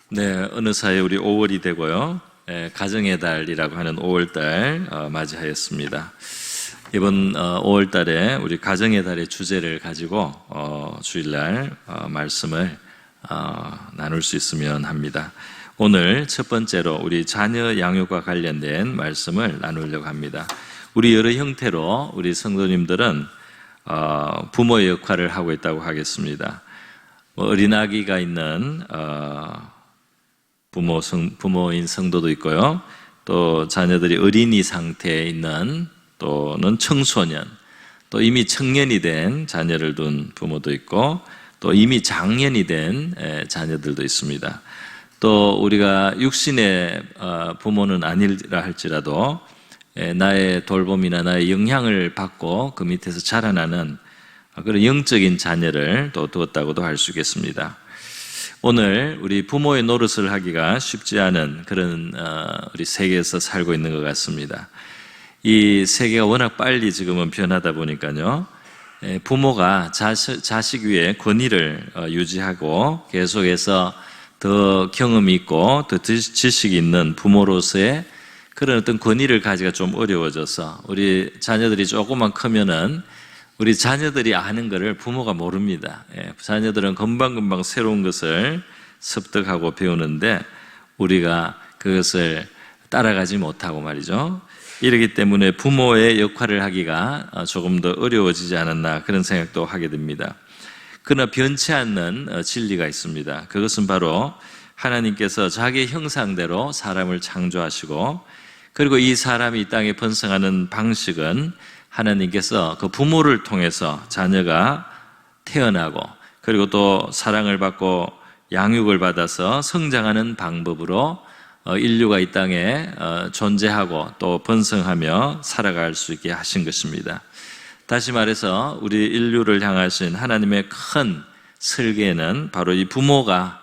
네, 어느 사이에 우리 5월이 되고요. 가정의 달이라고 하는 5월달 맞이하였습니다. 이번 5월달에 우리 가정의 달의 주제를 가지고 주일날 말씀을 나눌 수 있으면 합니다. 오늘 첫 번째로 우리 자녀 양육과 관련된 말씀을 나누려고 합니다. 우리 여러 형태로 우리 성도님들은 부모의 역할을 하고 있다고 하겠습니다. 어린아기가 있는 부모인 성도도 있고요. 또 자녀들이 어린이 상태에 있는 또는 청소년, 또 이미 청년이 된 자녀를 둔 부모도 있고, 또 이미 장년이 된 자녀들도 있습니다. 또 우리가 육신의 부모는 아니라 할지라도 나의 돌봄이나 나의 영향을 받고 그 밑에서 자라나는 그런 영적인 자녀를 또 두었다고도 할 수 있겠습니다. 오늘 우리 부모의 노릇을 하기가 쉽지 않은 그런 우리 세계에서 살고 있는 것 같습니다. 이 세계가 워낙 빨리 지금은 변하다 보니까요, 부모가 자식 위에 권위를 유지하고 계속해서 더 경험이 있고 더 지식이 있는 부모로서의 그런 어떤 권위를 가지기가 좀 어려워져서 우리 자녀들이 조금만 크면은 우리 자녀들이 아는 것을 부모가 모릅니다. 자녀들은 금방금방 새로운 것을 습득하고 배우는데 우리가 그것을 따라가지 못하고 말이죠. 이러기 때문에 부모의 역할을 하기가 조금 더 어려워지지 않았나 그런 생각도 하게 됩니다. 그러나 변치 않는 진리가 있습니다. 그것은 바로 하나님께서 자기의 형상대로 사람을 창조하시고, 그리고 이 사람이 이 땅에 번성하는 방식은 하나님께서 그 부모를 통해서 자녀가 태어나고, 그리고 또 사랑을 받고 양육을 받아서 성장하는 방법으로 인류가 이 땅에 존재하고 또 번성하며 살아갈 수 있게 하신 것입니다. 다시 말해서 우리 인류를 향하신 하나님의 큰 설계는 바로 이 부모가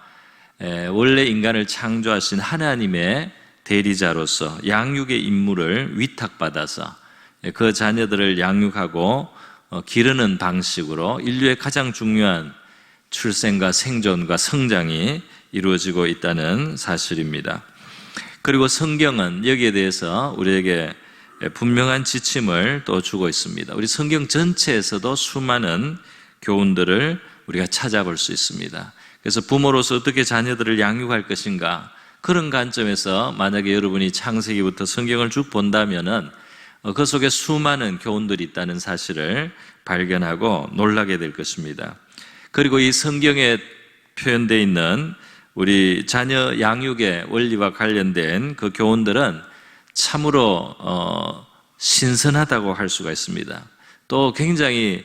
원래 인간을 창조하신 하나님의 대리자로서 양육의 임무를 위탁받아서 그 자녀들을 양육하고 기르는 방식으로 인류의 가장 중요한 출생과 생존과 성장이 이루어지고 있다는 사실입니다. 그리고 성경은 여기에 대해서 우리에게 분명한 지침을 또 주고 있습니다. 우리 성경 전체에서도 수많은 교훈들을 우리가 찾아볼 수 있습니다. 그래서 부모로서 어떻게 자녀들을 양육할 것인가, 그런 관점에서 만약에 여러분이 창세기부터 성경을 쭉 본다면은 그 속에 수많은 교훈들이 있다는 사실을 발견하고 놀라게 될 것입니다. 그리고 이 성경에 표현되어 있는 우리 자녀 양육의 원리와 관련된 그 교훈들은 참으로 신선하다고 할 수가 있습니다. 또 굉장히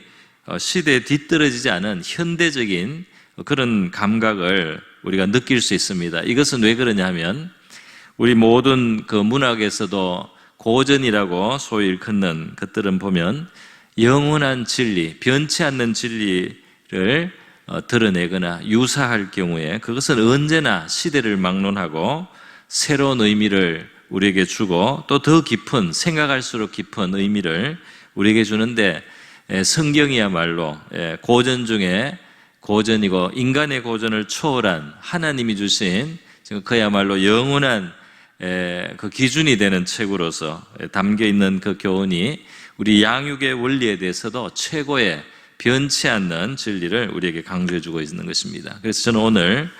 시대에 뒤떨어지지 않은 현대적인 그런 감각을 우리가 느낄 수 있습니다. 이것은 왜 그러냐면 우리 모든 그 문학에서도 고전이라고 소위 일컫는 것들은 보면 영원한 진리, 변치 않는 진리를 드러내거나 유사할 경우에 그것은 언제나 시대를 막론하고 새로운 의미를 우리에게 주고 또 더 깊은, 생각할수록 깊은 의미를 우리에게 주는데, 성경이야말로 고전 중에 고전이고 인간의 고전을 초월한 하나님이 주신 그야말로 영원한 그 기준이 되는 책으로서 담겨 있는 그 교훈이 우리 양육의 원리에 대해서도 최고의 변치 않는 진리를 우리에게 강조해 주고 있는 것입니다. 그래서 저는 오늘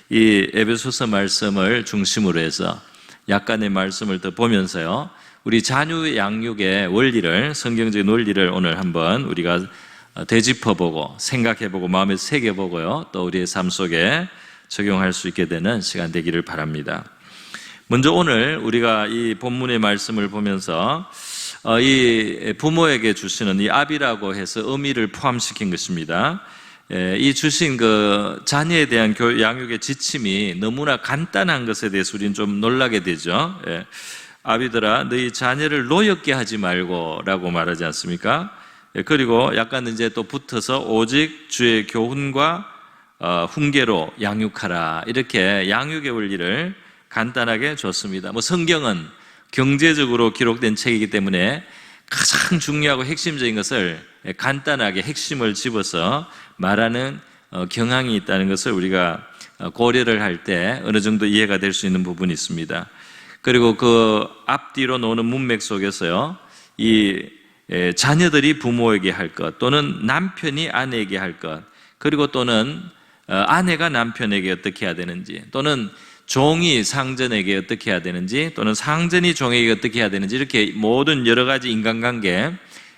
이 에베소서 말씀을 중심으로 해서 약간의 말씀을 더 보면서요, 우리 자녀 양육의 원리를, 성경적인 원리를 오늘 한번 우리가 되짚어보고 생각해보고 마음에 새겨보고요, 또 우리의 삶 속에 적용할 수 있게 되는 시간 되기를 바랍니다. 먼저 오늘 우리가 이 본문의 말씀을 보면서 이 부모에게 주시는 이 아비라고 해서 의미를 포함시킨 것입니다. 이 주신 그 자녀에 대한 양육의 지침이 너무나 간단한 것에 대해서 우리는 좀 놀라게 되죠. 아비들아, 너희 자녀를 노엽게 하지 말고 라고 말하지 않습니까? 그리고 약간 이제 또 붙어서 오직 주의 교훈과 훈계로 양육하라, 이렇게 양육의 원리를 간단하게 줬습니다. 성경은 경제적으로 기록된 책이기 때문에 가장 중요하고 핵심적인 것을 간단하게 핵심을 집어서 말하는 경향이 있다는 것을 우리가 고려를 할 때 어느 정도 이해가 될 수 있는 부분이 있습니다. 그리고 그 앞뒤로 노는 문맥 속에서요, 이 자녀들이 부모에게 할 것, 또는 남편이 아내에게 할 것, 그리고 또는 아내가 남편에게 어떻게 해야 되는지, 또는 종이 상전에게 어떻게 해야 되는지, 또는 상전이 종에게 어떻게 해야 되는지, 이렇게 모든 여러 가지 인간관계,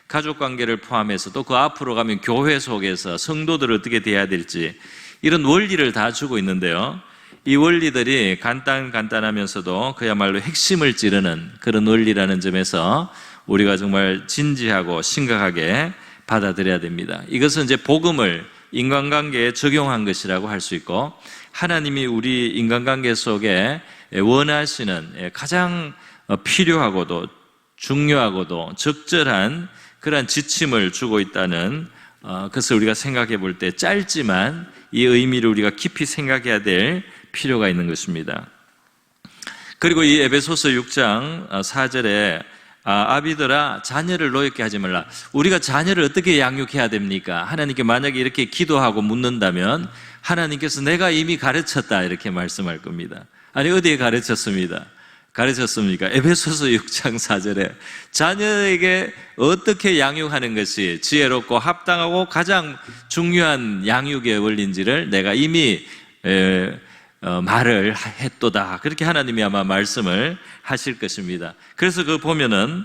가족관계를 포함해서 또 그 앞으로 가면 교회 속에서 성도들을 어떻게 대해야 될지, 이런 원리를 다 주고 있는데요, 이 원리들이 간단하면서도 그야말로 핵심을 찌르는 그런 원리라는 점에서 우리가 정말 진지하고 심각하게 받아들여야 됩니다. 이것은 이제 복음을 인간관계에 적용한 것이라고 할 수 있고, 하나님이 우리 인간관계 속에 원하시는 가장 필요하고도 중요하고도 적절한 그러한 지침을 주고 있다는 것을 우리가 생각해 볼 때 짧지만 이 의미를 우리가 깊이 생각해야 될 필요가 있는 것입니다. 그리고 이 에베소서 6장 4절에 아비들아 자녀를 노엽게 하지 말라. 우리가 자녀를 어떻게 양육해야 됩니까? 하나님께 만약에 이렇게 기도하고 묻는다면 하나님께서 내가 이미 가르쳤다 이렇게 말씀할 겁니다. 아니 어디에 가르쳤습니까? 에베소서 6장 4절에 자녀에게 어떻게 양육하는 것이 지혜롭고 합당하고 가장 중요한 양육의 원리인지를 내가 이미 말을 했도다. 그렇게 하나님이 아마 말씀을 하실 것입니다. 그래서 그 보면은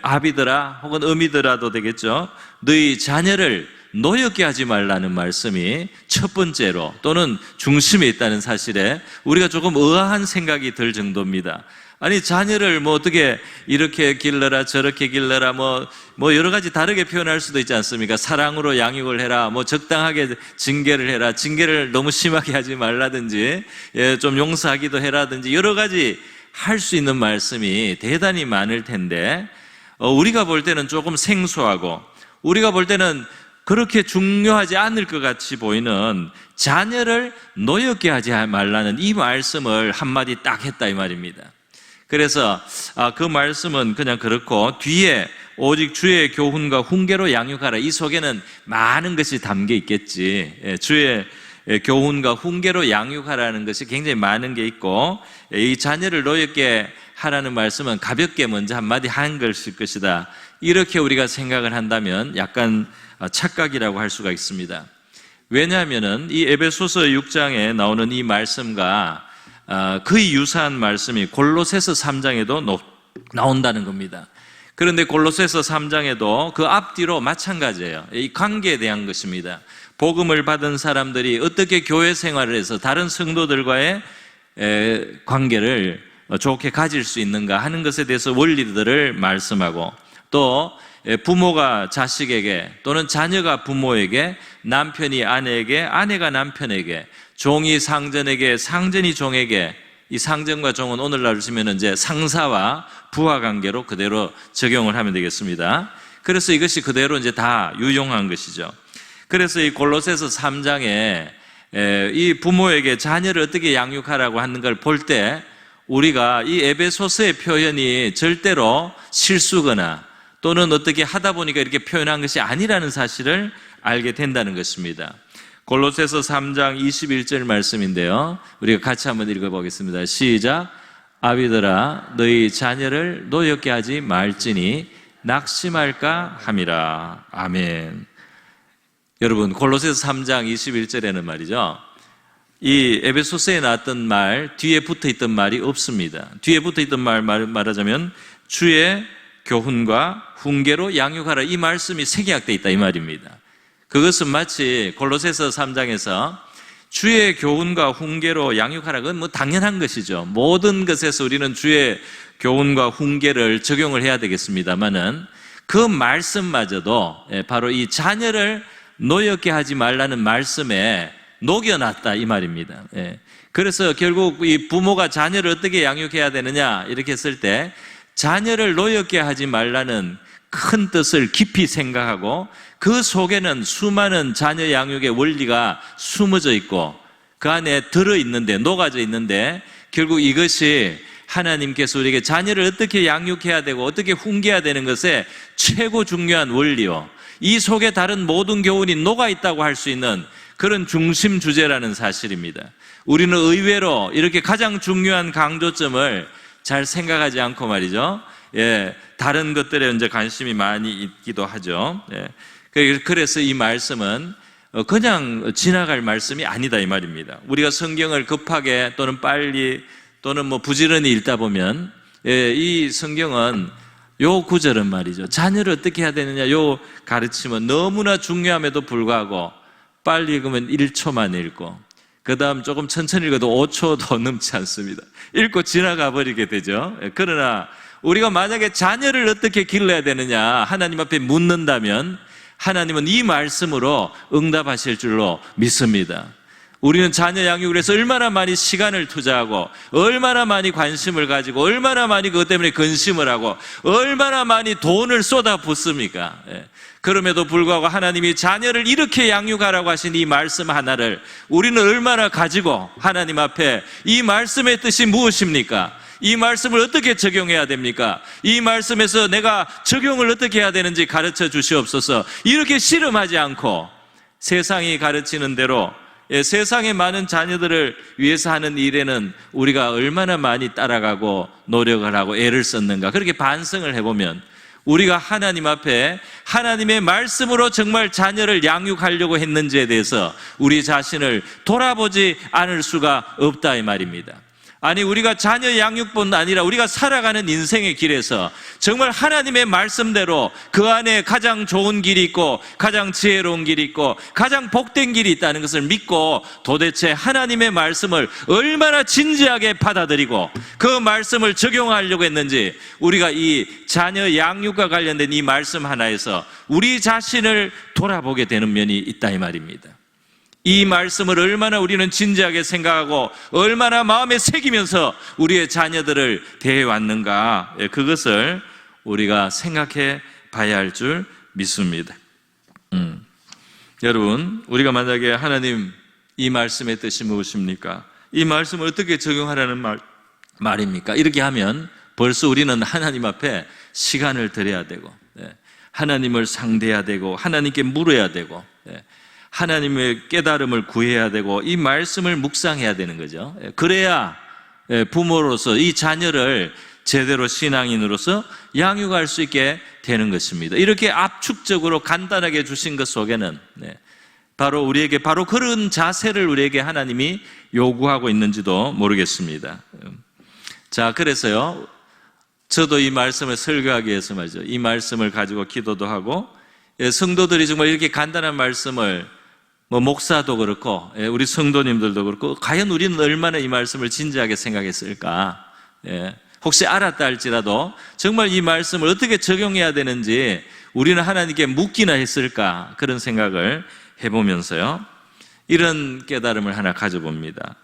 아비들아 혹은 어미들아도 되겠죠. 너희 자녀를 노엽게 하지 말라는 말씀이 첫 번째로 또는 중심에 있다는 사실에 우리가 조금 의아한 생각이 들 정도입니다. 아니 자녀를 뭐 어떻게 이렇게 길러라 저렇게 길러라 뭐 여러 가지 다르게 표현할 수도 있지 않습니까? 사랑으로 양육을 해라, 뭐 적당하게 징계를 해라, 징계를 너무 심하게 하지 말라든지 좀 용서하기도 해라든지 여러 가지 할 수 있는 말씀이 대단히 많을 텐데 우리가 볼 때는 조금 생소하고 우리가 볼 때는 그렇게 중요하지 않을 것 같이 보이는 자녀를 노엽게 하지 말라는 이 말씀을 한마디 딱 했다 이 말입니다. 그래서 그 말씀은 그냥 그렇고 뒤에 오직 주의 교훈과 훈계로 양육하라, 이 속에는 많은 것이 담겨 있겠지. 주의 교훈과 훈계로 양육하라는 것이 굉장히 많은 게 있고 이 자녀를 노엽게 하라는 말씀은 가볍게 먼저 한마디 한 것일 것이다. 이렇게 우리가 생각을 한다면 약간 착각이라고 할 수가 있습니다. 왜냐하면은 이 에베소서 6장에 나오는 이 말씀과 거의 유사한 말씀이 골로새서 3장에도 나온다는 겁니다. 그런데 골로새서 3장에도 그 앞뒤로 마찬가지예요. 이 관계에 대한 것입니다. 복음을 받은 사람들이 어떻게 교회 생활을 해서 다른 성도들과의 관계를 좋게 가질 수 있는가 하는 것에 대해서 원리들을 말씀하고 또 부모가 자식에게 또는 자녀가 부모에게, 남편이 아내에게, 아내가 남편에게, 종이 상전에게, 상전이 종에게, 이 상전과 종은 오늘날 보시면 이제 상사와 부하 관계로 그대로 적용을 하면 되겠습니다. 그래서 이것이 그대로 이제 다 유용한 것이죠. 그래서 이 골로새서 3장에 이 부모에게 자녀를 어떻게 양육하라고 하는 걸 볼 때 우리가 이 에베소서의 표현이 절대로 실수거나 또는 어떻게 하다 보니까 이렇게 표현한 것이 아니라는 사실을 알게 된다는 것입니다. 골로새서 3장 21절 말씀인데요, 우리가 같이 한번 읽어보겠습니다. 시작. 아비들아 너희 자녀를 노엽게 하지 말지니 낙심할까 함이라. 아멘. 여러분 골로새서 3장 21절에는 말이죠, 이 에베소서에 나왔던 말 뒤에 붙어있던 말이 없습니다. 뒤에 붙어있던 말하자면 주의 교훈과 훈계로 양육하라, 이 말씀이 색약되어 있다 이 말입니다. 그것은 마치 골로새서 3장에서 주의 교훈과 훈계로 양육하라, 그건 뭐 당연한 것이죠. 모든 것에서 우리는 주의 교훈과 훈계를 적용을 해야 되겠습니다만은 그 말씀마저도 바로 이 자녀를 노엽게 하지 말라는 말씀에 녹여놨다 이 말입니다. 그래서 결국 이 부모가 자녀를 어떻게 양육해야 되느냐 이렇게 했을 때 자녀를 노엽게 하지 말라는 큰 뜻을 깊이 생각하고 그 속에는 수많은 자녀 양육의 원리가 숨어져 있고 그 안에 들어있는데, 녹아져 있는데 결국 이것이 하나님께서 우리에게 자녀를 어떻게 양육해야 되고 어떻게 훈계해야 되는 것에 최고 중요한 원리요, 이 속에 다른 모든 교훈이 녹아있다고 할 수 있는 그런 중심 주제라는 사실입니다. 우리는 의외로 이렇게 가장 중요한 강조점을 잘 생각하지 않고 말이죠. 다른 것들에 이제 관심이 많이 있기도 하죠. 그래서 이 말씀은 그냥 지나갈 말씀이 아니다 이 말입니다. 우리가 성경을 급하게 또는 빨리 또는 부지런히 읽다 보면 이 성경은 요 구절은 말이죠. 자녀를 어떻게 해야 되느냐 요 가르침은 너무나 중요함에도 불구하고 빨리 읽으면 1초만 읽고 그 다음 조금 천천히 읽어도 5초도 넘지 않습니다. 읽고 지나가 버리게 되죠. 그러나 우리가 만약에 자녀를 어떻게 길러야 되느냐 하나님 앞에 묻는다면 하나님은 이 말씀으로 응답하실 줄로 믿습니다. 우리는 자녀 양육을 해서 얼마나 많이 시간을 투자하고 얼마나 많이 관심을 가지고 얼마나 많이 그것 때문에 근심을 하고 얼마나 많이 돈을 쏟아붓습니까? 그럼에도 불구하고 하나님이 자녀를 이렇게 양육하라고 하신 이 말씀 하나를 우리는 얼마나 가지고 하나님 앞에 이 말씀의 뜻이 무엇입니까? 이 말씀을 어떻게 적용해야 됩니까? 이 말씀에서 내가 적용을 어떻게 해야 되는지 가르쳐 주시옵소서. 이렇게 씨름하지 않고 세상이 가르치는 대로 세상의 많은 자녀들을 위해서 하는 일에는 우리가 얼마나 많이 따라가고 노력을 하고 애를 썼는가 그렇게 반성을 해보면 우리가 하나님 앞에 하나님의 말씀으로 정말 자녀를 양육하려고 했는지에 대해서 우리 자신을 돌아보지 않을 수가 없다 이 말입니다. 아니 우리가 자녀 양육뿐 아니라 우리가 살아가는 인생의 길에서 정말 하나님의 말씀대로 그 안에 가장 좋은 길이 있고 가장 지혜로운 길이 있고 가장 복된 길이 있다는 것을 믿고 도대체 하나님의 말씀을 얼마나 진지하게 받아들이고 그 말씀을 적용하려고 했는지 우리가 이 자녀 양육과 관련된 이 말씀 하나에서 우리 자신을 돌아보게 되는 면이 있다 이 말입니다. 이 말씀을 얼마나 우리는 진지하게 생각하고 얼마나 마음에 새기면서 우리의 자녀들을 대해왔는가 그것을 우리가 생각해 봐야 할 줄 믿습니다. 여러분 우리가 만약에 하나님 이 말씀의 뜻이 무엇입니까? 이 말씀을 어떻게 적용하라는 말입니까? 이렇게 하면 벌써 우리는 하나님 앞에 시간을 들여야 되고 하나님을 상대해야 되고 하나님께 물어야 되고 하나님의 깨달음을 구해야 되고 이 말씀을 묵상해야 되는 거죠. 그래야 부모로서 이 자녀를 제대로 신앙인으로서 양육할 수 있게 되는 것입니다. 이렇게 압축적으로 간단하게 주신 것 속에는 바로 우리에게 바로 그런 자세를 우리에게 하나님이 요구하고 있는지도 모르겠습니다. 자, 그래서요 저도 이 말씀을 설교하기 위해서 말이죠. 이 말씀을 가지고 기도도 하고 성도들이 정말 이렇게 간단한 말씀을 목사도 그렇고 우리 성도님들도 그렇고 과연 우리는 얼마나 이 말씀을 진지하게 생각했을까? 혹시 알았다 할지라도 정말 이 말씀을 어떻게 적용해야 되는지 우리는 하나님께 묻기나 했을까? 그런 생각을 해보면서요 이런 깨달음을 하나 가져봅니다.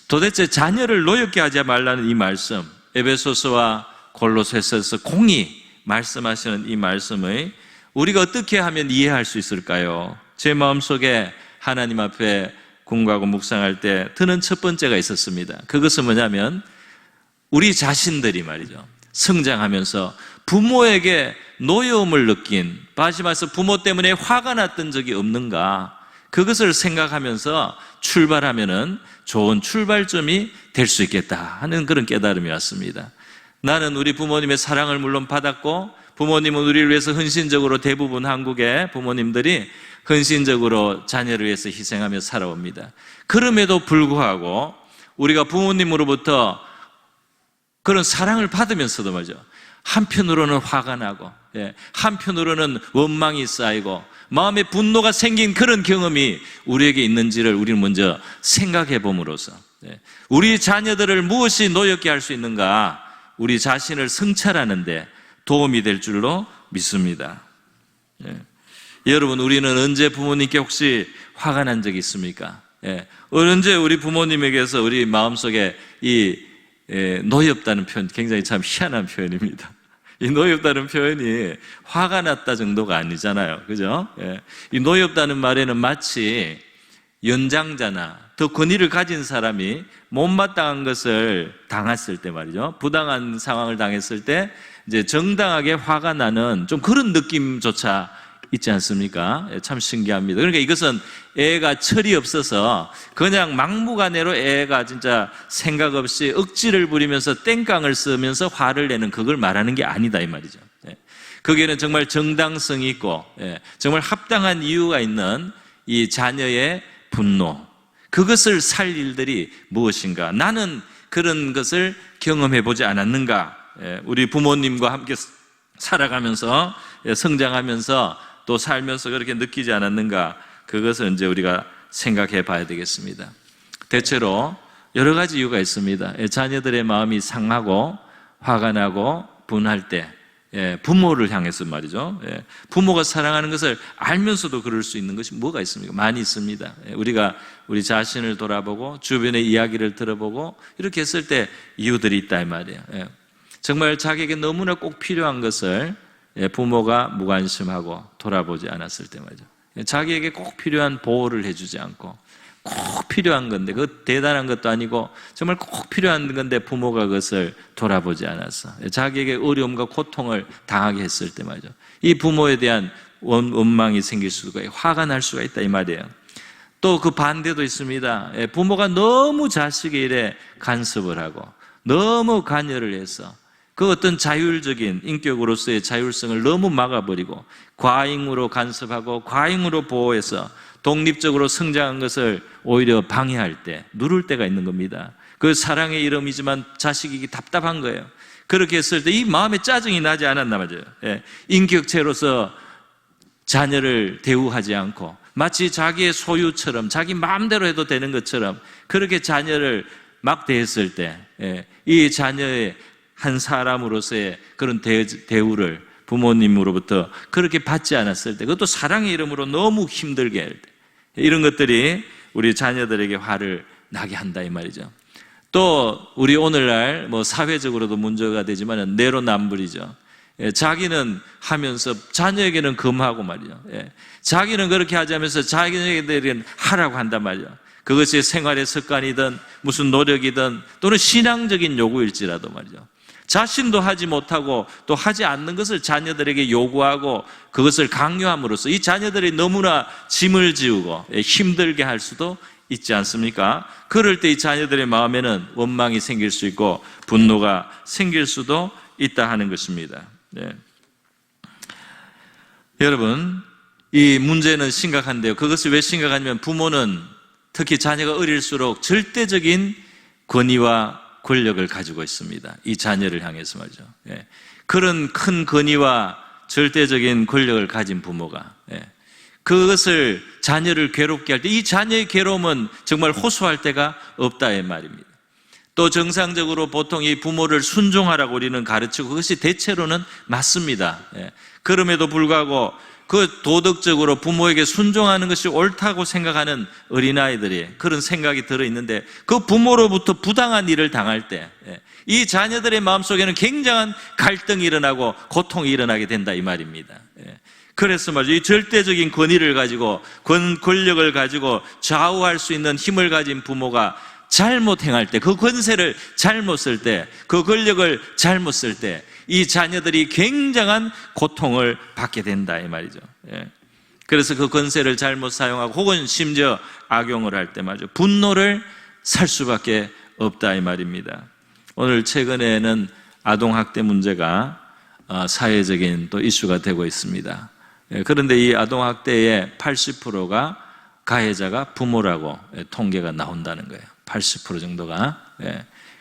도대체 자녀를 노엽게 하지 말라는 이 말씀 에베소서와 골로새서에서 공히 말씀하시는 이 말씀의 우리가 어떻게 하면 이해할 수 있을까요? 제 마음속에 하나님 앞에 공부하고 묵상할 때 드는 첫 번째가 있었습니다. 그것은 뭐냐면 우리 자신들이 말이죠 성장하면서 부모에게 노여움을 느낀 다시 말해서 부모 때문에 화가 났던 적이 없는가 그것을 생각하면서 출발하면은 좋은 출발점이 될 수 있겠다 하는 그런 깨달음이 왔습니다. 나는 우리 부모님의 사랑을 물론 받았고 부모님은 우리를 위해서 헌신적으로 대부분 한국의 부모님들이 헌신적으로 자녀를 위해서 희생하며 살아옵니다. 그럼에도 불구하고 우리가 부모님으로부터 그런 사랑을 받으면서도 말이죠 한편으로는 화가 나고 한편으로는 원망이 쌓이고 마음에 분노가 생긴 그런 경험이 우리에게 있는지를 우리는 먼저 생각해 봄으로써 우리 자녀들을 무엇이 노엽게 할 수 있는가 우리 자신을 성찰하는 데 도움이 될 줄로 믿습니다. 여러분 우리는 언제 부모님께 혹시 화가 난 적이 있습니까? 언제 우리 부모님에게서 우리 마음속에 이 노엽다는 표현 굉장히 참 희한한 표현입니다. 이 노엽다는 표현이 화가 났다 정도가 아니잖아요. 그죠? 이 노엽다는 말에는 마치 연장자나 더 권위를 가진 사람이 못마땅한 것을 당했을 때 말이죠. 부당한 상황을 당했을 때 이제 정당하게 화가 나는 좀 그런 느낌조차 있지 않습니까? 참 신기합니다. 그러니까 이것은 애가 철이 없어서 그냥 막무가내로 애가 진짜 생각 없이 억지를 부리면서 땡깡을 쓰면서 화를 내는 그걸 말하는 게 아니다 이 말이죠. 거기에는 정말 정당성이 있고 정말 합당한 이유가 있는 이 자녀의 분노, 그것을 살 일들이 무엇인가? 나는 그런 것을 경험해 보지 않았는가? 우리 부모님과 함께 살아가면서 성장하면서 또 살면서 그렇게 느끼지 않았는가? 그것을 이제 우리가 생각해 봐야 되겠습니다. 대체로 여러 가지 이유가 있습니다. 자녀들의 마음이 상하고 화가 나고 분할 때 부모를 향해서 말이죠. 부모가 사랑하는 것을 알면서도 그럴 수 있는 것이 뭐가 있습니까? 많이 있습니다. 우리가 우리 자신을 돌아보고 주변의 이야기를 들어보고 이렇게 했을 때 이유들이 있다 이 말이에요. 정말 자기에게 너무나 꼭 필요한 것을 부모가 무관심하고 돌아보지 않았을 때 말이죠. 자기에게 꼭 필요한 보호를 해주지 않고 꼭 필요한 건데 그 대단한 것도 아니고 정말 꼭 필요한 건데 부모가 그것을 돌아보지 않았어. 자기에게 어려움과 고통을 당하게 했을 때 말이죠. 이 부모에 대한 원망이 생길 수가 있고 화가 날 수가 있다 이 말이에요. 또 그 반대도 있습니다. 부모가 너무 자식의 일에 간섭을 하고 너무 관여를 해서 그 어떤 자율적인 인격으로서의 자율성을 너무 막아버리고 과잉으로 간섭하고 과잉으로 보호해서 독립적으로 성장한 것을 오히려 방해할 때, 누를 때가 있는 겁니다. 그 사랑의 이름이지만 자식이 답답한 거예요. 그렇게 했을 때 이 마음에 짜증이 나지 않았나 말이에요. 인격체로서 자녀를 대우하지 않고 마치 자기의 소유처럼 자기 마음대로 해도 되는 것처럼 그렇게 자녀를 막 대했을 때 이 자녀의 한 사람으로서의 그런 대우를 부모님으로부터 그렇게 받지 않았을 때, 그것도 사랑의 이름으로 너무 힘들게 할 때, 이런 것들이 우리 자녀들에게 화를 나게 한다 이 말이죠. 또 우리 오늘날 사회적으로도 문제가 되지만 내로남불이죠. 자기는 하면서 자녀에게는 금하고 말이죠. 자기는 그렇게 하자면서 자기에게는 하라고 한단 말이죠. 그것이 생활의 습관이든 무슨 노력이든 또는 신앙적인 요구일지라도 말이죠. 자신도 하지 못하고 또 하지 않는 것을 자녀들에게 요구하고 그것을 강요함으로써 이 자녀들이 너무나 짐을 지우고 힘들게 할 수도 있지 않습니까? 그럴 때 이 자녀들의 마음에는 원망이 생길 수 있고 분노가 생길 수도 있다 하는 것입니다. 여러분, 이 문제는 심각한데요. 그것이 왜 심각하냐면 부모는 특히 자녀가 어릴수록 절대적인 권위와 권력을 가지고 있습니다. 이 자녀를 향해서 말이죠. 그런 큰 권위와 절대적인 권력을 가진 부모가 그것을 자녀를 괴롭게 할 때 이 자녀의 괴로움은 정말 호소할 데가 없다 이 말입니다. 또 정상적으로 보통 이 부모를 순종하라고 우리는 가르치고 그것이 대체로는 맞습니다. 그럼에도 불구하고 그 도덕적으로 부모에게 순종하는 것이 옳다고 생각하는 어린아이들이 그런 생각이 들어있는데 그 부모로부터 부당한 일을 당할 때 이 자녀들의 마음속에는 굉장한 갈등이 일어나고 고통이 일어나게 된다 이 말입니다. 그래서 말이죠. 이 절대적인 권위를 가지고 권력을 가지고 좌우할 수 있는 힘을 가진 부모가 잘못 행할 때, 그 권세를 잘못 쓸 때, 그 권력을 잘못 쓸 때 이 자녀들이 굉장한 고통을 받게 된다 이 말이죠. 그래서 그 권세를 잘못 사용하고 혹은 심지어 악용을 할 때 말이죠. 분노를 살 수밖에 없다 이 말입니다. 오늘 최근에는 아동학대 문제가 사회적인 또 이슈가 되고 있습니다. 그런데 이 아동학대의 80%가 가해자가 부모라고 통계가 나온다는 거예요. 80% 정도가.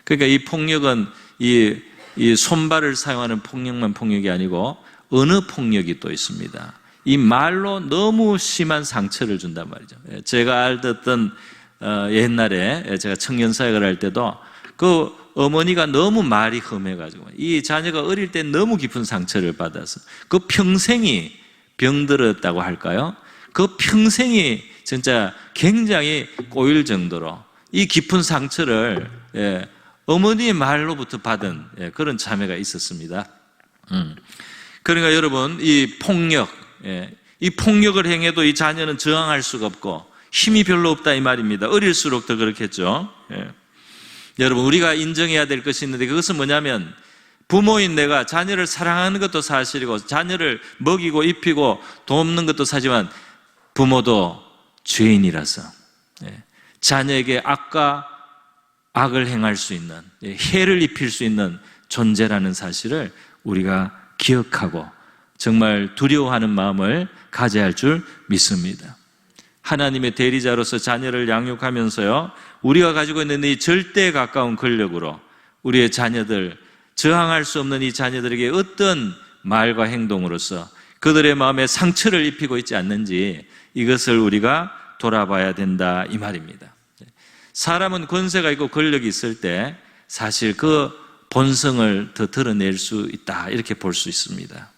그러니까 이 폭력은 이 손발을 사용하는 폭력만 폭력이 아니고 어느 폭력이 또 있습니다. 이 말로 너무 심한 상처를 준단 말이죠. 제가 알던 옛날에 제가 청년 사역을 할 때도 그 어머니가 너무 말이 험해가지고 이 자녀가 어릴 때 너무 깊은 상처를 받아서 그 평생이 병들었다고 할까요? 그 평생이 진짜 굉장히 꼬일 정도로 이 깊은 상처를 어머니의 말로부터 받은 그런 자매가 있었습니다. 그러니까 여러분 이 폭력을 행해도 이 자녀는 저항할 수가 없고 힘이 별로 없다 이 말입니다. 어릴수록 더 그렇겠죠. 여러분 우리가 인정해야 될 것이 있는데 그것은 뭐냐면 부모인 내가 자녀를 사랑하는 것도 사실이고 자녀를 먹이고 입히고 돕는 것도 사지만 부모도 죄인이라서 자녀에게 악과 악을 행할 수 있는, 해를 입힐 수 있는 존재라는 사실을 우리가 기억하고 정말 두려워하는 마음을 가져야 할 줄 믿습니다. 하나님의 대리자로서 자녀를 양육하면서요, 우리가 가지고 있는 이 절대에 가까운 권력으로 우리의 자녀들, 저항할 수 없는 이 자녀들에게 어떤 말과 행동으로서 그들의 마음에 상처를 입히고 있지 않는지 이것을 우리가 돌아봐야 된다, 이 말입니다. 사람은 권세가 있고 권력이 있을 때 사실 그 본성을 더 드러낼 수 있다, 이렇게 볼 수 있습니다.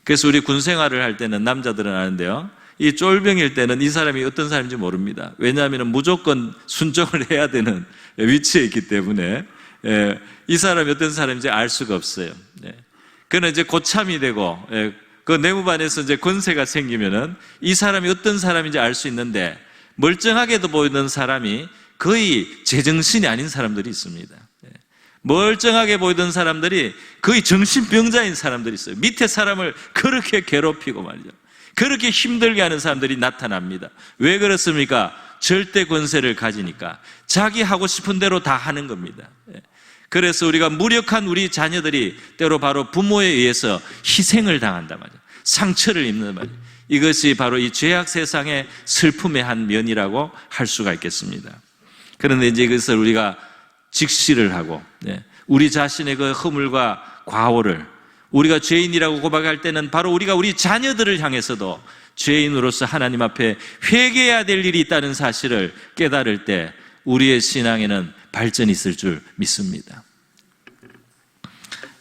그래서 우리 군 생활을 할 때는 남자들은 아는데요, 이 쫄병일 때는 이 사람이 어떤 사람인지 모릅니다. 왜냐하면 무조건 순종을 해야 되는 위치에 있기 때문에 이 사람이 어떤 사람인지 알 수가 없어요. 그는 이제 고참이 되고 그 내무반에서 이제 권세가 생기면은 이 사람이 어떤 사람인지 알 수 있는데, 멀쩡하게도 보이는 사람이 거의 제정신이 아닌 사람들이 있습니다. 멀쩡하게 보이던 사람들이 거의 정신병자인 사람들이 있어요. 밑에 사람을 그렇게 괴롭히고 말이죠, 그렇게 힘들게 하는 사람들이 나타납니다. 왜 그렇습니까? 절대 권세를 가지니까 자기 하고 싶은 대로 다 하는 겁니다. 그래서 우리가 무력한 우리 자녀들이 때로 바로 부모에 의해서 희생을 당한단 말이에요. 상처를 입는 말이에요. 이것이 바로 이 죄악 세상의 슬픔의 한 면이라고 할 수가 있겠습니다. 그런데 이제 이것을 우리가 직시를 하고 우리 자신의 그 허물과 과오를 우리가 죄인이라고 고백할 때는 바로 우리가 우리 자녀들을 향해서도 죄인으로서 하나님 앞에 회개해야 될 일이 있다는 사실을 깨달을 때 우리의 신앙에는 발전이 있을 줄 믿습니다.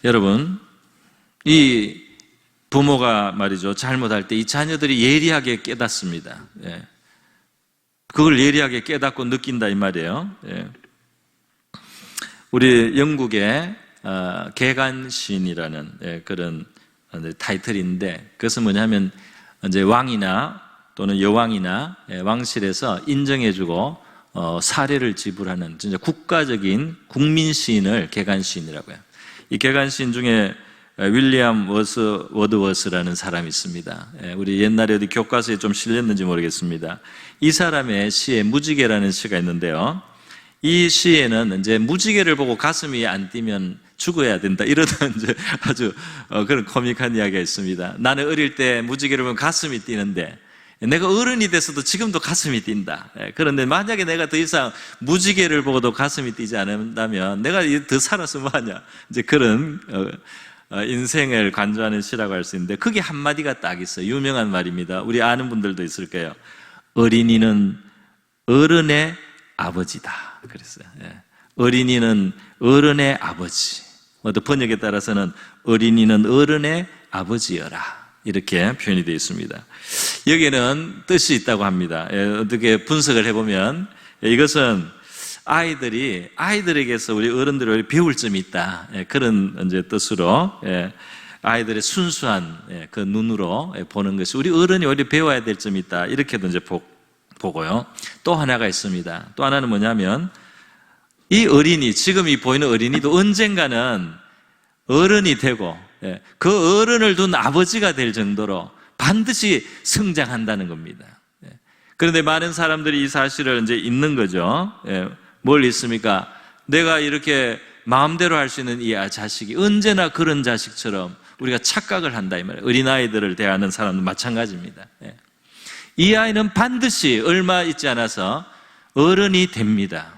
여러분, 이 부모가 말이죠, 잘못할 때 이 자녀들이 예리하게 깨닫습니다. 그걸 예리하게 깨닫고 느낀다, 이 말이에요. 우리 영국의 개간신이라는 그런 타이틀인데, 그것은 뭐냐면 이제 왕이나 또는 여왕이나 왕실에서 인정해주고 사례를 지불하는 진짜 국가적인 국민 시인을 개간시인이라고 해요. 이 개간시인 중에 윌리엄 워드워스라는 사람이 있습니다. 우리 옛날에 어디 교과서에 좀 실렸는지 모르겠습니다. 이 사람의 시에 무지개라는 시가 있는데요, 이 시에는 이제 무지개를 보고 가슴이 안 뛰면 죽어야 된다, 이러던 이제 아주 그런 코믹한 이야기가 있습니다. 나는 어릴 때 무지개를 보면 가슴이 뛰는데 내가 어른이 돼서도 지금도 가슴이 뛴다. 그런데 만약에 내가 더 이상 무지개를 보고도 가슴이 뛰지 않는다면 내가 더 살아서 뭐하냐, 이제 그런 인생을 간주하는 시라고 할 수 있는데, 그게 한마디가 딱 있어요. 유명한 말입니다. 우리 아는 분들도 있을 거예요. 어린이는 어른의 아버지다, 그랬어요. 어린이는 어른의 아버지, 또 번역에 따라서는 어린이는 어른의 아버지여라, 이렇게 표현이 되어 있습니다. 여기에는 뜻이 있다고 합니다. 어떻게 분석을 해보면 이것은 아이들에게서 우리 어른들이 배울 점이 있다, 그런 이제 뜻으로 아이들의 순수한 그 눈으로 보는 것이 우리 어른이 오히려 배워야 될 점이 있다, 이렇게도 이제 보고요. 또 하나가 있습니다. 또 하나는 뭐냐면 이 어린이, 지금 이 보이는 어린이도 언젠가는 어른이 되고 그 어른을 둔 아버지가 될 정도로 반드시 성장한다는 겁니다. 그런데 많은 사람들이 이 사실을 이제 잊는 거죠. 뭘 잊습니까? 내가 이렇게 마음대로 할 수 있는 이 자식이 언제나 그런 자식처럼 우리가 착각을 한다, 이 말이에요. 어린아이들을 대하는 사람도 마찬가지입니다. 이 아이는 반드시 얼마 있지 않아서 어른이 됩니다.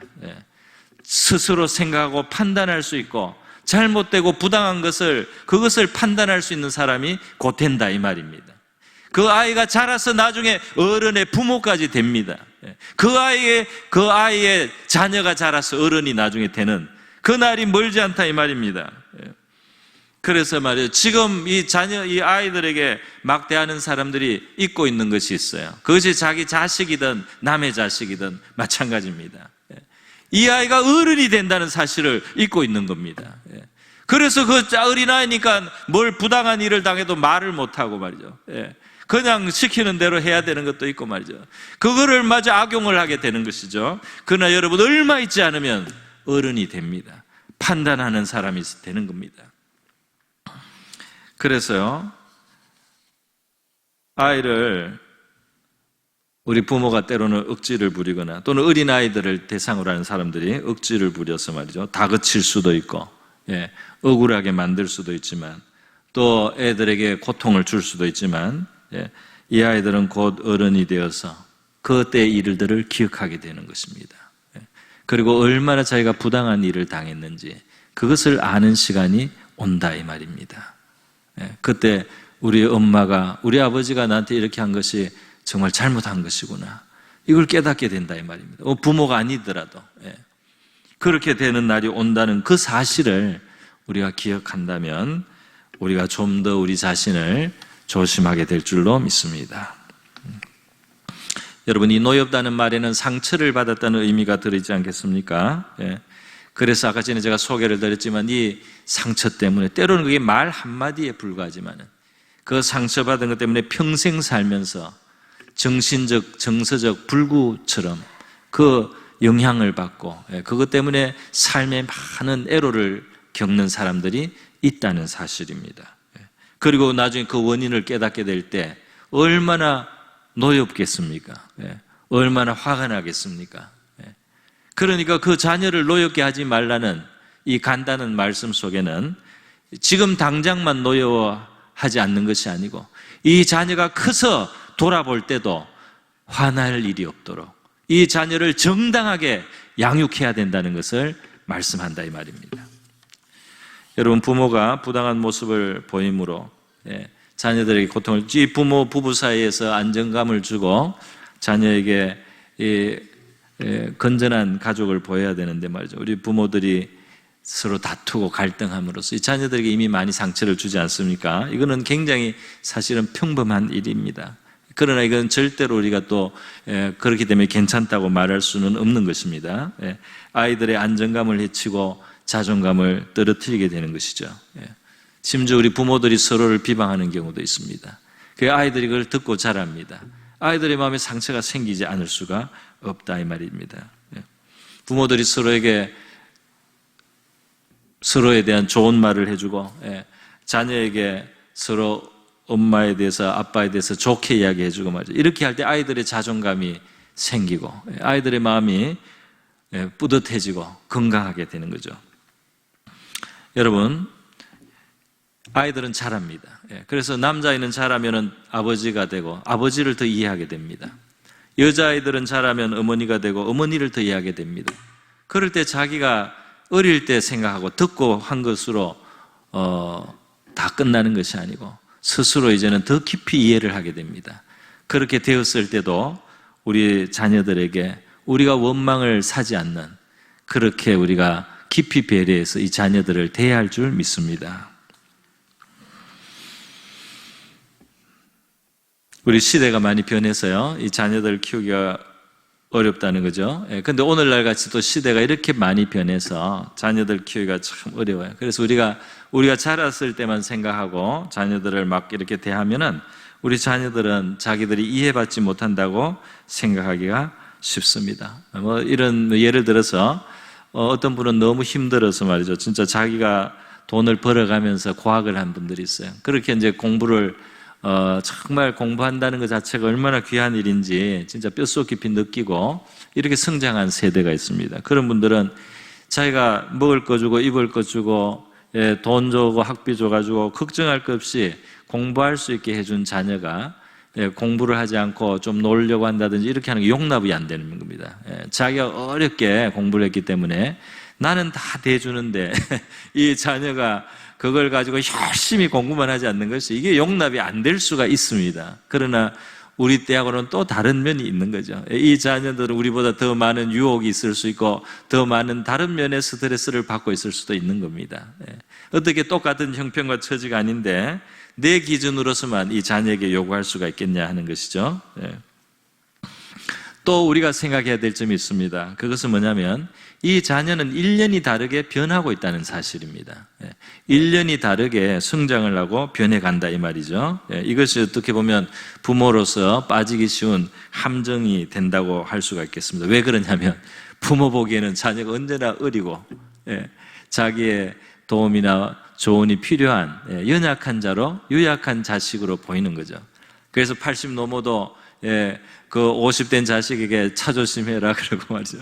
스스로 생각하고 판단할 수 있고 잘못되고 부당한 그것을 판단할 수 있는 사람이 곧 된다, 이 말입니다. 그 아이가 자라서 나중에 어른의 부모까지 됩니다. 그 아이의 자녀가 자라서 어른이 나중에 되는 그날이 멀지 않다, 이 말입니다. 그래서 말이에요, 지금 이 아이들에게 막 대하는 사람들이 잊고 있는 것이 있어요. 그것이 자기 자식이든 남의 자식이든 마찬가지입니다. 이 아이가 어른이 된다는 사실을 잊고 있는 겁니다. 그래서 그 어린아이니까 뭘 부당한 일을 당해도 말을 못하고 말이죠. 그냥 시키는 대로 해야 되는 것도 있고 말이죠. 그거를 마저 악용을 하게 되는 것이죠. 그러나 여러분, 얼마 있지 않으면 어른이 됩니다. 판단하는 사람이 되는 겁니다. 그래서요, 아이를 우리 부모가 때로는 억지를 부리거나 또는 어린아이들을 대상으로 하는 사람들이 억지를 부려서 말이죠, 다그칠 수도 있고, 억울하게 만들 수도 있지만, 또 애들에게 고통을 줄 수도 있지만, 이 아이들은 곧 어른이 되어서 그때의 일들을 기억하게 되는 것입니다. 그리고 얼마나 자기가 부당한 일을 당했는지 그것을 아는 시간이 온다 이 말입니다. 그때 우리 엄마가, 우리 아버지가 나한테 이렇게 한 것이 정말 잘못한 것이구나, 이걸 깨닫게 된다 이 말입니다. 부모가 아니더라도 그렇게 되는 날이 온다는 그 사실을 우리가 기억한다면 우리가 좀 더 우리 자신을 조심하게 될 줄로 믿습니다. 여러분, 이 노엽다는 말에는 상처를 받았다는 의미가 들어있지 않겠습니까? 그래서 아까 전에 제가 소개를 드렸지만 이 상처 때문에 때로는 그게 말 한마디에 불과하지만 그 상처받은 것 때문에 평생 살면서 정신적, 정서적 불구처럼 그 영향을 받고 그것 때문에 삶에 많은 애로를 겪는 사람들이 있다는 사실입니다. 그리고 나중에 그 원인을 깨닫게 될 때 얼마나 노엽겠습니까? 얼마나 화가 나겠습니까? 그러니까 그 자녀를 노엽게 하지 말라는 이 간단한 말씀 속에는 지금 당장만 노여워하지 않는 것이 아니고 이 자녀가 커서 돌아볼 때도 화날 일이 없도록 이 자녀를 정당하게 양육해야 된다는 것을 말씀한다 이 말입니다. 여러분, 부모가 부당한 모습을 보임으로 자녀들에게 고통을, 이 부모 부부 사이에서 안정감을 주고 자녀에게 건전한 가족을 보여야 되는데 말이죠, 우리 부모들이 서로 다투고 갈등함으로써 이 자녀들에게 이미 많이 상처를 주지 않습니까? 이거는 굉장히 사실은 평범한 일입니다. 그러나 이건 절대로 우리가 또 그렇기 때문에 괜찮다고 말할 수는 없는 것입니다. 아이들의 안정감을 해치고 자존감을 떨어뜨리게 되는 것이죠. 심지어 우리 부모들이 서로를 비방하는 경우도 있습니다. 그 아이들이 그걸 듣고 자랍니다. 아이들의 마음에 상처가 생기지 않을 수가 없다 이 말입니다. 부모들이 서로에 대한 좋은 말을 해주고 자녀에게 서로 엄마에 대해서 아빠에 대해서 좋게 이야기해주고 말이죠. 이렇게 할 때 아이들의 자존감이 생기고 아이들의 마음이 뿌듯해지고 건강하게 되는 거죠. 여러분, 아이들은 잘합니다. 그래서 남자아이는 잘하면 아버지가 되고 아버지를 더 이해하게 됩니다. 여자아이들은 잘하면 어머니가 되고 어머니를 더 이해하게 됩니다. 그럴 때 자기가 어릴 때 생각하고 듣고 한 것으로 다 끝나는 것이 아니고 스스로 이제는 더 깊이 이해를 하게 됩니다. 그렇게 되었을 때도 우리 자녀들에게 우리가 원망을 사지 않는, 그렇게 우리가 깊이 배려해서 이 자녀들을 대해할 줄 믿습니다. 우리 시대가 많이 변해서요, 이 자녀들 키우기가 어렵다는 거죠. 근데 오늘날 같이 또 시대가 이렇게 많이 변해서 자녀들 키우기가 참 어려워요. 그래서 우리가 자랐을 때만 생각하고 자녀들을 막 이렇게 대하면은 우리 자녀들은 자기들이 이해받지 못한다고 생각하기가 쉽습니다. 이런 예를 들어서 어떤 분은 너무 힘들어서 말이죠, 진짜 자기가 돈을 벌어가면서 고학을 한 분들이 있어요. 그렇게 이제 공부를 정말 공부한다는 것 자체가 얼마나 귀한 일인지 진짜 뼛속 깊이 느끼고 이렇게 성장한 세대가 있습니다. 그런 분들은 자기가 먹을 거 주고 입을 거 주고 돈 주고 학비 줘가지고 걱정할 것 없이 공부할 수 있게 해준 자녀가 공부를 하지 않고 좀 놀려고 한다든지 이렇게 하는 게 용납이 안 되는 겁니다. 자기가 어렵게 공부를 했기 때문에 나는 다 대주는데 이 자녀가 그걸 가지고 열심히 공부만 하지 않는 것이, 이게 용납이 안 될 수가 있습니다. 그러나 우리 때하고는 또 다른 면이 있는 거죠. 이 자녀들은 우리보다 더 많은 유혹이 있을 수 있고 더 많은 다른 면의 스트레스를 받고 있을 수도 있는 겁니다. 어떻게 똑같은 형편과 처지가 아닌데 내 기준으로서만 이 자녀에게 요구할 수가 있겠냐 하는 것이죠. 또 우리가 생각해야 될 점이 있습니다. 그것은 뭐냐면 이 자녀는 1년이 다르게 변하고 있다는 사실입니다. 1년이 다르게 성장을 하고 변해간다 이 말이죠. 이것이 어떻게 보면 부모로서 빠지기 쉬운 함정이 된다고 할 수가 있겠습니다. 왜 그러냐면 부모 보기에는 자녀가 언제나 어리고 자기의 도움이나 조언이 필요한 연약한 자로 유약한 자식으로 보이는 거죠. 그래서 80 넘어도 그 50된 자식에게 차 조심해라 그러고 말이죠.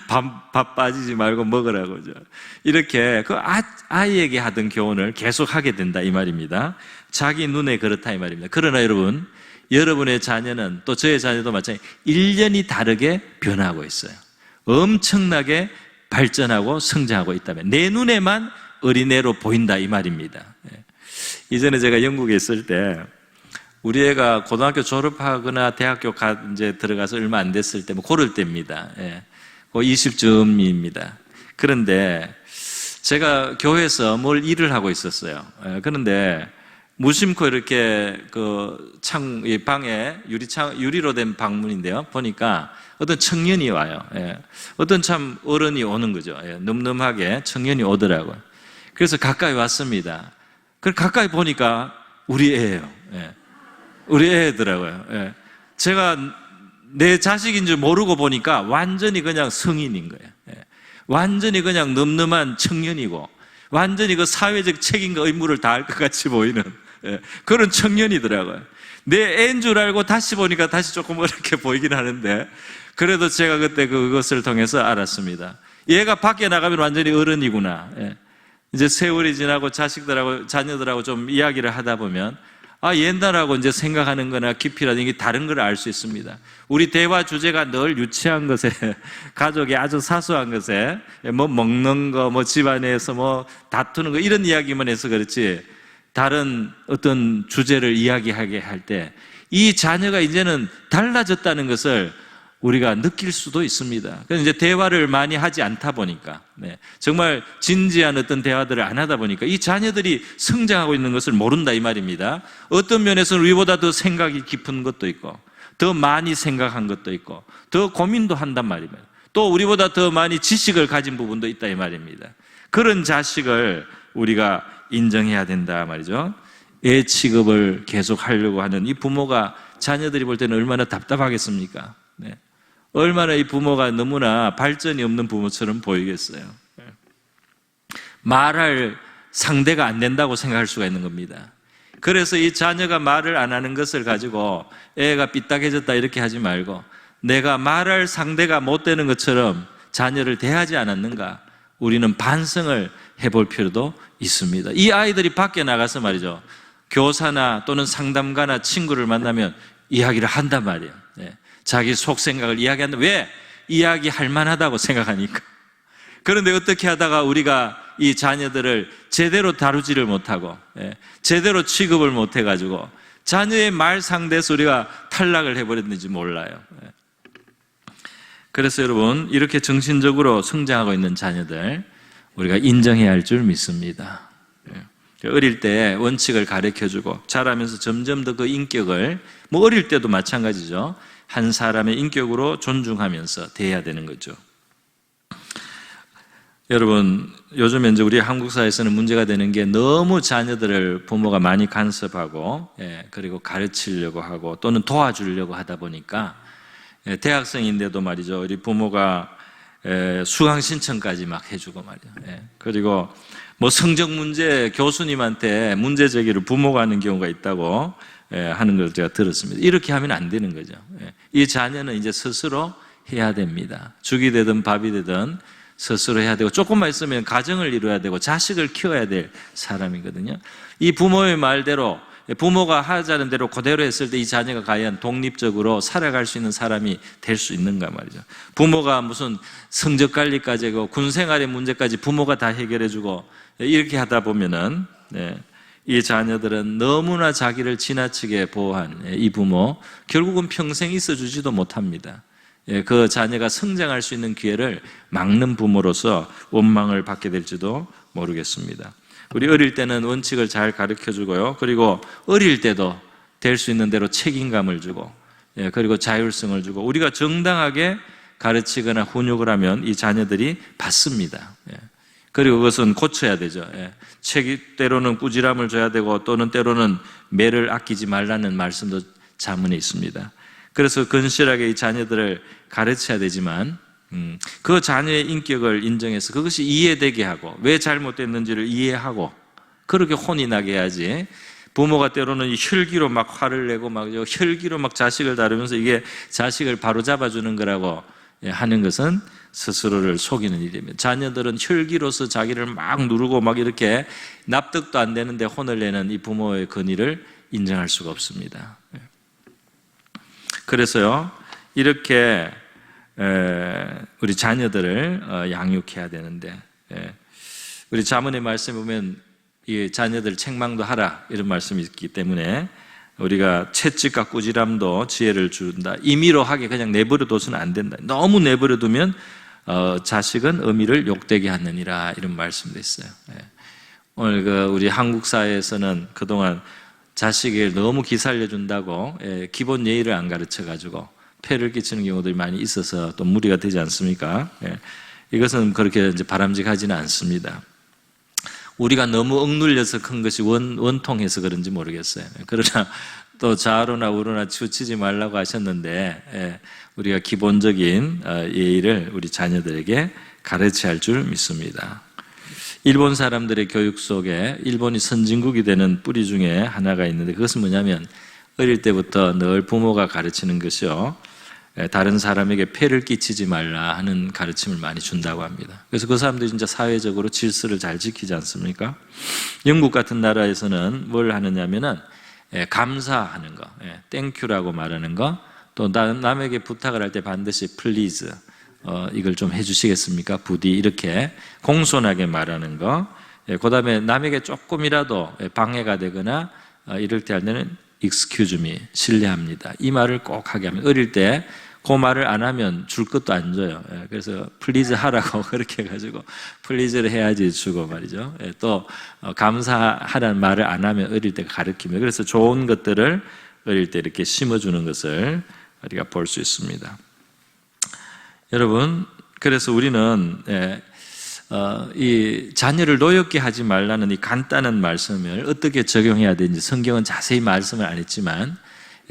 밥 빠지지 말고 먹으라고 죠. 이렇게 그 아이에게 하던 교훈을 계속 하게 된다 이 말입니다. 자기 눈에 그렇다 이 말입니다. 그러나 여러분의 자녀는 또 저의 자녀도 마찬가지 1년이 다르게 변하고 있어요. 엄청나게 발전하고 성장하고 있다면 내 눈에만 어린애로 보인다 이 말입니다. 이전에 제가 영국에 있을 때 우리 애가 고등학교 졸업하거나 대학교 이제 들어가서 얼마 안 됐을 때 고를 때입니다. 그 20쯤입니다. 그런데 제가 교회에서 뭘 일을 하고 있었어요. 그런데 무심코 이렇게 이 방에 유리로 된 방문인데요. 보니까 어떤 청년이 와요. 어떤 참 어른이 오는 거죠. 늠름하게 청년이 오더라고요. 그래서 가까이 왔습니다. 그래서 가까이 보니까 우리 애예요. 우리 애더라고요. 제가 내 자식인 줄 모르고 보니까 완전히 그냥 성인인 거예요. 완전히 그냥 늠름한 청년이고 완전히 그 사회적 책임과 의무를 다할 것 같이 보이는 그런 청년이더라고요. 내 애인 줄 알고 다시 보니까 다시 조금 어렵게 보이긴 하는데 그래도 제가 그때 그것을 통해서 알았습니다. 얘가 밖에 나가면 완전히 어른이구나. 이제 세월이 지나고 자녀들하고 좀 이야기를 하다 보면 옛날하고 이제 생각하는 거나 깊이라든지 다른 걸 알 수 있습니다. 우리 대화 주제가 늘 유치한 것에, 가족이 아주 사소한 것에, 뭐 먹는 거, 뭐 집안에서 뭐 다투는 거, 이런 이야기만 해서 그렇지, 다른 어떤 주제를 이야기하게 할 때, 이 자녀가 이제는 달라졌다는 것을 우리가 느낄 수도 있습니다. 그래서 이제 대화를 많이 하지 않다 보니까, 정말 진지한 어떤 대화들을 안 하다 보니까 이 자녀들이 성장하고 있는 것을 모른다 이 말입니다. 어떤 면에서는 우리보다 더 생각이 깊은 것도 있고, 더 많이 생각한 것도 있고, 더 고민도 한단 말입니다. 또 우리보다 더 많이 지식을 가진 부분도 있다 이 말입니다. 그런 자식을 우리가 인정해야 된다 말이죠. 애 취급을 계속 하려고 하는 이 부모가 자녀들이 볼 때는 얼마나 답답하겠습니까? 얼마나 이 부모가 너무나 발전이 없는 부모처럼 보이겠어요. 말할 상대가 안 된다고 생각할 수가 있는 겁니다. 그래서 이 자녀가 말을 안 하는 것을 가지고 애가 삐딱해졌다 이렇게 하지 말고 내가 말할 상대가 못 되는 것처럼 자녀를 대하지 않았는가 우리는 반성을 해볼 필요도 있습니다. 이 아이들이 밖에 나가서 말이죠, 교사나 또는 상담가나 친구를 만나면 이야기를 한단 말이에요. 자기 속 생각을 이야기한다. 왜? 이야기할 만하다고 생각하니까. 그런데 어떻게 하다가 우리가 이 자녀들을 제대로 다루지를 못하고 제대로 취급을 못해가지고 자녀의 말 상대에서 우리가 탈락을 해버렸는지 몰라요. 그래서 여러분, 이렇게 정신적으로 성장하고 있는 자녀들 우리가 인정해야 할 줄 믿습니다. 어릴 때 원칙을 가르쳐주고 자라면서 점점 더 그 인격을, 뭐 어릴 때도 마찬가지죠, 한 사람의 인격으로 존중하면서 대해야 되는 거죠. 여러분, 요즘 이제 우리 한국 사회에서는 문제가 되는 게 너무 자녀들을 부모가 많이 간섭하고 그리고 가르치려고 하고 또는 도와주려고 하다 보니까 대학생인데도 말이죠, 우리 부모가 수강 신청까지 막 해주고 말이에요. 그리고 뭐 성적 문제, 교수님한테 문제 제기를 부모가 하는 경우가 있다고 하는 걸 제가 들었습니다. 이렇게 하면 안 되는 거죠. 이 자녀는 이제 스스로 해야 됩니다. 죽이 되든 밥이 되든 스스로 해야 되고, 조금만 있으면 가정을 이루어야 되고 자식을 키워야 될 사람이거든요. 이 부모의 말대로, 부모가 하자는 대로 그대로 했을 때 이 자녀가 과연 독립적으로 살아갈 수 있는 사람이 될 수 있는가 말이죠. 부모가 무슨 성적 관리까지 하고 군생활의 문제까지 부모가 다 해결해주고 이렇게 하다 보면은 이 자녀들은 너무나 자기를 지나치게 보호한 이 부모, 결국은 평생 있어주지도 못합니다. 그 자녀가 성장할 수 있는 기회를 막는 부모로서 원망을 받게 될지도 모르겠습니다. 우리 어릴 때는 원칙을 잘 가르쳐주고요, 그리고 어릴 때도 될 수 있는 대로 책임감을 주고 그리고 자율성을 주고 우리가 정당하게 가르치거나 훈육을 하면 이 자녀들이 받습니다. 그리고 그것은 고쳐야 되죠. 때로는 꾸지람을 줘야 되고 또는 때로는 매를 아끼지 말라는 말씀도 자문에 있습니다. 그래서 건실하게 이 자녀들을 가르쳐야 되지만 그 자녀의 인격을 인정해서 그것이 이해되게 하고 왜 잘못됐는지를 이해하고 그렇게 혼이 나게 해야지. 부모가 때로는 혈기로 막 화를 내고 막 혈기로 막 자식을 다루면서 이게 자식을 바로잡아 주는 거라고 하는 것은 스스로를 속이는 일입니다. 자녀들은 혈기로서 자기를 막 누르고 막 이렇게 납득도 안 되는데 혼을 내는 이 부모의 권위를 인정할 수가 없습니다. 그래서요, 이렇게 우리 자녀들을 양육해야 되는데, 우리 자문의 말씀에 보면 이 자녀들 책망도 하라 이런 말씀이 있기 때문에 우리가 채찍과 꾸지람도 지혜를 준다. 임의로 하게 그냥 내버려 둬서는 안 된다. 너무 내버려 두면 자식은 어미를 욕되게 하느니라 이런 말씀도 있어요. 오늘 우리 한국 사회에서는 그동안 자식을 너무 기살려 준다고 기본 예의를 안 가르쳐 가지고 폐를 끼치는 경우들이 많이 있어서 또 무리가 되지 않습니까? 이것은 그렇게 이제 바람직하지는 않습니다. 우리가 너무 억눌려서 큰 것이 원통해서 그런지 모르겠어요. 그러나 또 좌로나 우로나 치우치지 말라고 하셨는데 우리가 기본적인 예의를 우리 자녀들에게 가르쳐야 할 줄 믿습니다. 일본 사람들의 교육 속에 일본이 선진국이 되는 뿌리 중에 하나가 있는데 그것은 뭐냐면 어릴 때부터 늘 부모가 가르치는 것이요, 다른 사람에게 폐를 끼치지 말라 하는 가르침을 많이 준다고 합니다. 그래서 그 사람들이 진짜 사회적으로 질서를 잘 지키지 않습니까? 영국 같은 나라에서는 뭘 하느냐면은 감사하는 거, 땡큐라고 말하는 거, 또 남에게 부탁을 할 때 반드시 please, 이걸 좀 해주시겠습니까? 부디 이렇게 공손하게 말하는 거, 그 다음에 남에게 조금이라도 방해가 되거나 이럴 때 할 때는 excuse me, 실례합니다. 이 말을 꼭 하게 하면 어릴 때 그 말을 안 하면 줄 것도 안 줘요. 그래서 please 하라고 그렇게 해가지고 please를 해야지 주고 말이죠. 또 감사하라는 말을 안 하면 어릴 때 가르치며 그래서 좋은 것들을 어릴 때 이렇게 심어주는 것을 우리가 볼 수 있습니다. 여러분, 그래서 우리는 이 자녀를 노엽게 하지 말라는 이 간단한 말씀을 어떻게 적용해야 되는지 성경은 자세히 말씀을 안 했지만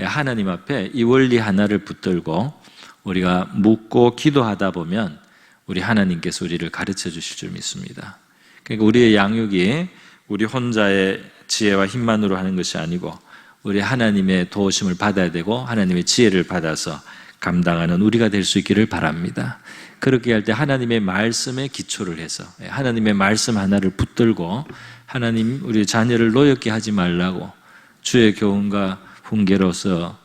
하나님 앞에 이 원리 하나를 붙들고 우리가 묻고 기도하다 보면 우리 하나님께서 우리를 가르쳐 주실 줄 믿습니다. 그러니까 우리의 양육이 우리 혼자의 지혜와 힘만으로 하는 것이 아니고 우리 하나님의 도우심을 받아야 되고 하나님의 지혜를 받아서 감당하는 우리가 될 수 있기를 바랍니다. 그렇게 할 때 하나님의 말씀에 기초를 해서 하나님의 말씀 하나를 붙들고 하나님 우리 자녀를 노엽게 하지 말라고 주의 교훈과 훈계로서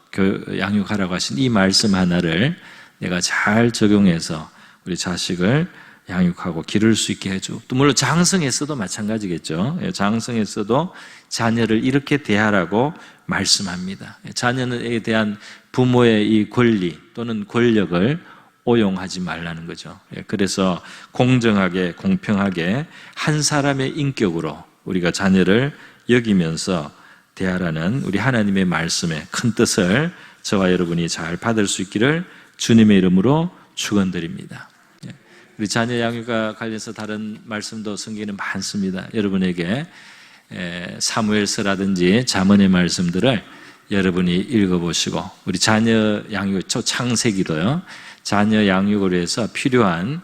양육하라고 하신 이 말씀 하나를 내가 잘 적용해서 우리 자식을 양육하고 기를 수 있게 해줘. 또 물론 장성했어도 마찬가지겠죠. 장성했어도 자녀를 이렇게 대하라고 말씀합니다. 자녀에 대한 부모의 이 권리 또는 권력을 오용하지 말라는 거죠. 그래서 공정하게 공평하게 한 사람의 인격으로 우리가 자녀를 여기면서 대하라는 우리 하나님의 말씀의 큰 뜻을 저와 여러분이 잘 받을 수 있기를 주님의 이름으로 축원드립니다. 우리 자녀 양육과 관련해서 다른 말씀도 성경에는 많습니다. 여러분에게 사무엘서라든지 잠언의 말씀들을 여러분이 읽어보시고 우리 자녀 양육, 창세기도요, 자녀 양육을 위해서 필요한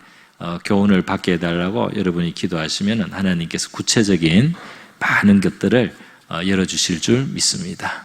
교훈을 받게 해달라고 여러분이 기도하시면 하나님께서 구체적인 많은 것들을 열어주실 줄 믿습니다.